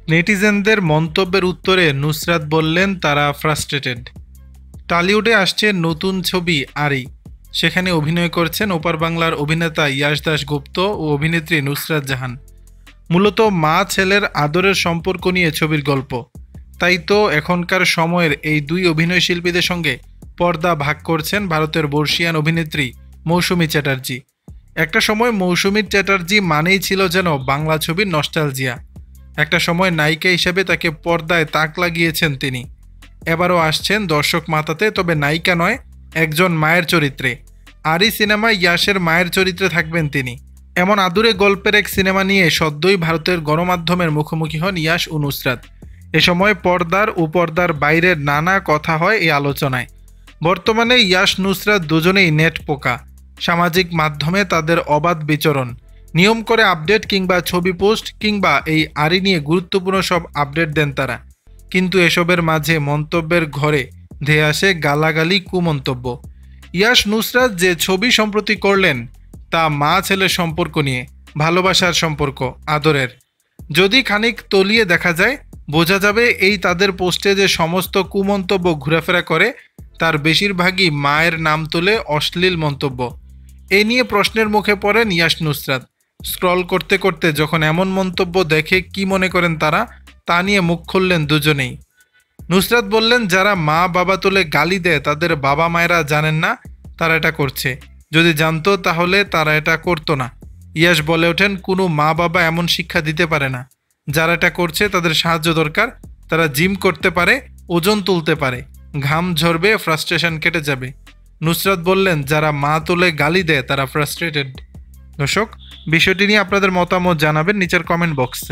নেটিজেনদের মন্তব্যের উত্তরে নুসরাত বললেন তারা ফ্রাস্ট্রেটেড। টলিউডে আসছে নতুন ছবি আরি। সেখানে অভিনয় করছেন ওপার বাংলার অভিনেতা ইয়াশ দাশগুপ্ত ও অভিনেত্রী নুসরাত জাহান। মূলত মা ছেলের আদরের সম্পর্ক নিয়ে ছবির গল্প। তাই তো এখনকার সময়ের এই দুই অভিনয় শিল্পীদের সঙ্গে পর্দা ভাগ করছেন ভারতের বর্ষিয়ান অভিনেত্রী মৌসুমী চ্যাটার্জি। একটা সময় মৌসুমী চ্যাটার্জি মানেই ছিল যেন বাংলা ছবির নস্টালজিয়া। একটা সময় নায়িকা হিসেবে তাকে পর্দায় তাক লাগিয়েছেন তিনি। এবারও আসছেন দর্শক মাতাতে, তবে নায়িকা নয়, একজন মায়ের চরিত্রে। আরি সিনেমায় ইয়াশের মায়ের চরিত্রে থাকবেন তিনি। এমন আদুরে গল্পের এক সিনেমা নিয়ে সদ্যই ভারতের গণমাধ্যমের মুখোমুখি হন ইয়াশ ও নুসরাত। এ সময় পর্দার ও পর্দার বাইরের নানা কথা হয় এই আলোচনায়। বর্তমানে ইয়াশ নুসরাত দুজনেই নেট পোকা। সামাজিক মাধ্যমে তাদের অবাধ বিচরণ, নিয়ম করে আপডেট কিংবা ছবি পোস্ট কিংবা এই আরি নিয়ে গুরুত্বপূর্ণ সব আপডেট দেন তারা। কিন্তু এসবের মাঝে মন্তব্যের ঘরে ধেয়ে আসে গালাগালি, কুমন্তব্য। ইয়াশ নুসরাত যে ছবি সম্প্রতি করলেন তা মা ছেলের সম্পর্ক নিয়ে, ভালোবাসার সম্পর্ক, আদরের। যদি খানিক তলিয়ে দেখা যায় বোঝা যাবে এই তাদের পোস্টে যে সমস্ত কুমন্তব্য ঘোরাফেরা করে তার বেশিরভাগই মায়ের নাম তুলে অশ্লীল মন্তব্য। এ নিয়ে প্রশ্নের মুখে পড়েন ইয়াশ নুসরাত। স্ক্রল করতে করতে যখন এমন মন্তব্য দেখে কি মনে করেন তারা, তা নিয়ে মুখ খুললেন দুজনেই। নুসরাত বললেন, যারা মা বাবা তুলে গালি দেয় তাদের বাবা মায়েরা জানেন না তারা এটা করছে। যদি জানতো তাহলে তারা এটা করতো না। ইয়াশ বলে ওঠেন, কোনো মা বাবা এমন শিক্ষা দিতে পারে না। যারা এটা করছে তাদের সাহায্য দরকার। তারা জিম করতে পারে, ওজন তুলতে পারে, ঘাম ঝরবে, ফ্রাস্ট্রেশন কেটে যাবে। নুসরাত বললেন, যারা মা তুলে গালি দেয় তারা ফ্রাস্ট্রেটেড। দর্শক, বিষয়টি নিয়ে আপনাদের মতামত জানাবেন নিচের কমেন্ট বক্সে।